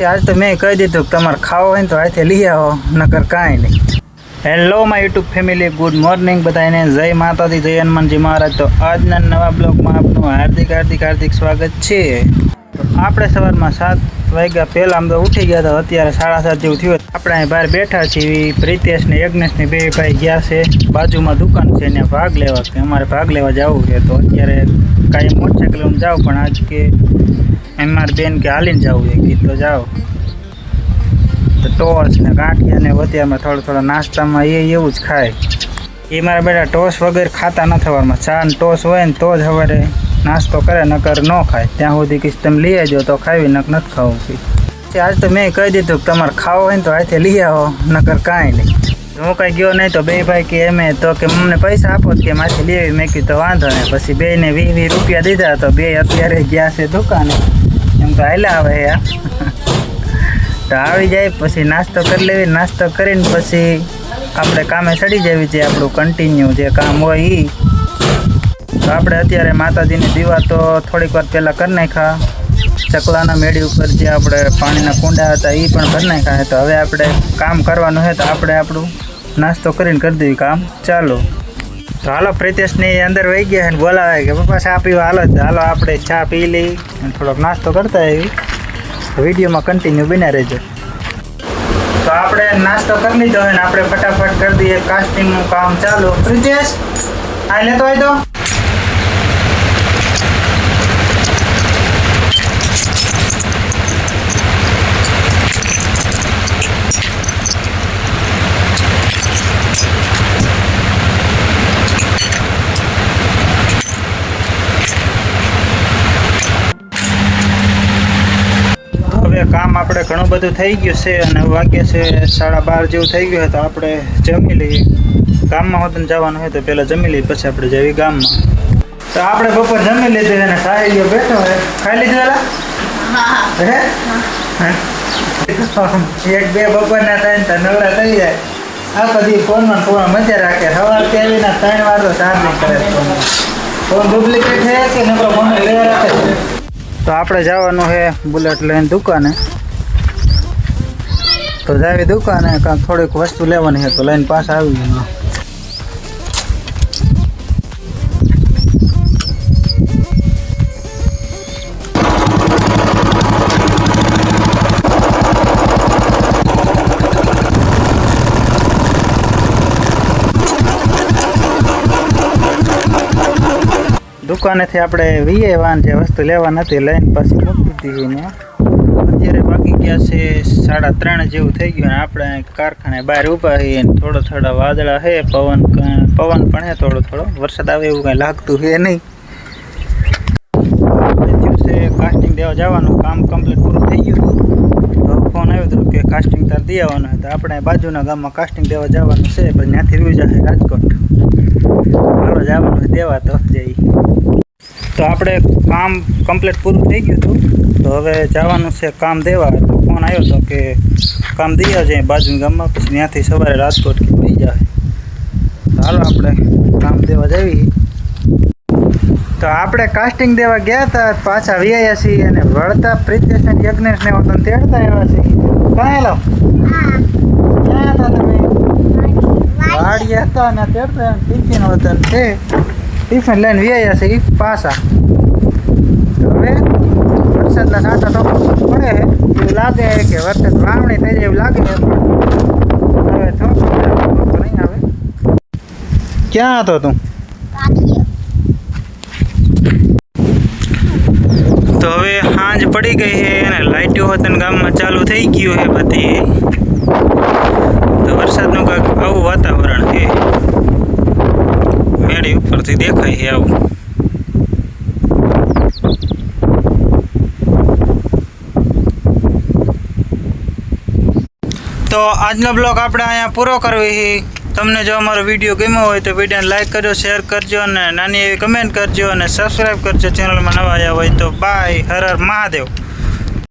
आज तो मैं कह दीधुं कि तमारे खावो है तो आथे लई आवो नकर कांई नहीं। Hello my YouTube family, good morning बधाने, जय माताजी, जय हनुमानजी महाराज। तो आज नवा ब्लॉग में आपनु हार्दिक हार्दिक हार्दिक स्वागत है। तो आपणे सवारमां 7 वाग्या पहला आम तो उठी गया था, अत्यारे 7:30 जेवुं थयुं। आपणे बहार बैठा छीए, प्रीतेश ने यज्ञेश ने बे भाई गया छे बाजुमां दुकान छे ने भाग लेवा के अमारे भाग लेवा जावुं छे। तो अत्यारे काई मोटरसाइकल में जाओ पण आज के अमारी बेन के हालीने जावुं छे कि तो जाओ। तो टोस ने गांठिया ने वतिया में थोड़ा थोड़ा नास्ता में ये एवं ज खाए। ये मारा बेटा टोस वगैरह खाता न सवार चा ने टोस हो तो ज सवारे नास्तो करे, नकर न खाए। त्या सुधी कि तमे लई आवजो तो खावी, नक नत खावुं कि आज तो मैं कही दीधुं कि तमारे खावो है तो आथे लई आवो नकर कांई नहीं। हूँ कहीं गयो नहीं तो बे भाई के एम तो कि मम्मी पैसा आपो कि माथे लई आवी। मैं कीधुं तो वांधो नहीं। पछी बे ने 20 रुपया दीधा तो बे अत्यारे गया छे दुकाने। एम तो हाल्या आवे है तो आई जाए पछी नास्तो कर लेवी। नास्तो करीने पछी आपणे कामे चढ़ी जवी जे आपणुं कंटिन्यू जे काम होय ई। तो आपणे अत्यारे माताजीनी दीवा तो थोड़ीक वार पहेला कर नाख्या। चकलाना मेड़ी उपर जे आपणे पाणीना कुंडा हता ई पण भरी नाख्या है। तो हवे आपणे काम करवानुं है तो आपणे आपणुं नास्तो करीने कर देवी काम चालू। तो हालो प्रीतेश ने अंदर वही गया है, बोलावे कि पप्पा चा पीवा हालो। तो हालो आपणे चा पी लई अने थोड़ोक नास्तो करता आवी। वीडियो में कंटिन्यू बना रहो। तो आपणे नास्तो कर लीधो है, आपणे फटाफट कर दिए कास्टिंग काम चालू। प्रीतेश आ लेतो आई तो काम આપણે ઘણું બધું થઈ ગયું છે અને વાગ્યા છે 12:30 જેવું થઈ ગયું. તો આપણે જમી લઈએ. ગામમાં હોતને જવાનું હોય તો પહેલા જમી લઈએ પછી આપણે જઈએ ગામમાં. તો આપણે બપોર જમી લીધું અને સાહેલિયો બેઠો હોય. ખાઈ લીધું એલા? હા. એક બે બપોરના ટાઈમ તો નવરા થઈ જાય. આ બધી ફોનમાં ફોન મજા રાખે. સવારથી આવીને 3 વાર તો ચાર્જિંગ કરે. ફોન ડુપ્લિકેટ છે કે નકરો ફોન લેવા રાખે છે. तो आपणे जवानुं है बुलेट लईने दुकाने। तो जावी दुकाने कांक थोड़ीक वस्तु लेवानी है तो लईने पाछा आवी गया। दुकाने थी आपणे वीए वान जे वस्तु लेवा नती लईने पाછી મૂકી દીધી ને અત્યારે બાકી ગયા છે 3:30 જેવું થઈ ગયું. આપણે કારખાને બહાર ઊભા છીએ. થોડો થોડા વાદળા છે, પવન પણ છે, થોડો થોડો વરસાદ આવે એવું કંઈ લાગતું છે નહીં. દિવસે કાસ્ટિંગ દેવા જવાનું કામ કમ્પ્લીટ પૂરું થઈ ગયું હતું. તો ફોન આવ્યો હતો કે કાસ્ટિંગ તાર દઈ આવવાનું હોય. તો આપણે બાજુના ગામમાં કાસ્ટિંગ દેવા જવાનું છે, પણ ત્યાંથી રહ્યું જશે રાજકોટ. હાલો જવાનું દેવા તો જઈ. तो આપણે કામ કમ્પ્લીટ પૂરું થઈ ગયું હતું. તો હવે જવાનું છે કામ દેવા. તો ફોન આવ્યો હતો કે કામ દઈ આવજે બાજુના ગામમાં, પછી ત્યાંથી સવારે રાજકોટ કે વહી જાય. તો હાલો આપણે કામ દેવા જઈએ. તો આપણે કાસ્ટિંગ દેવા ગયા હતા, પાછા વ્યાયા છીએ અને વળતા પ્રીતેશ ને યજ્ઞેશ ને વતન તેડતા આવ્યા છીએ. કાં હેલો? ક્યાં હતા તમે? વાડિયા હતા ને તેડતા ટિફિન વતન છે. ટિફિન લઈને વ્યાયા છે એ પાછા. હવે વરસાદના છાંટા તો પડે એવું લાગે કે વરસાદ વાવણી થઈ જાય એવું લાગે. હવે તો નહીં આવે. ક્યાં હતો તું? તો હવે સાંજ પડી ગઈ છે અને લાઇટો હોતન ગામમાં ચાલુ થઈ ગયું છે બધી. તો વરસાદનું કાંઈક આવું વાતાવરણ છે. મેળી ઉપરથી દેખાય છે આવું. તો આજનો બ્લોગ આપણે અહીંયા પૂરો કરવી છે. તમને જો અમારો વિડીયો ગમ્યો હોય તો વિડીયોને લાઈક કરજો, શેર કરજો અને નાની એવી કમેન્ટ કરજો અને સબસ્ક્રાઈબ કરજો ચેનલમાં નવા આવ્યા હોય તો. બાય. હર હર મહાદેવ.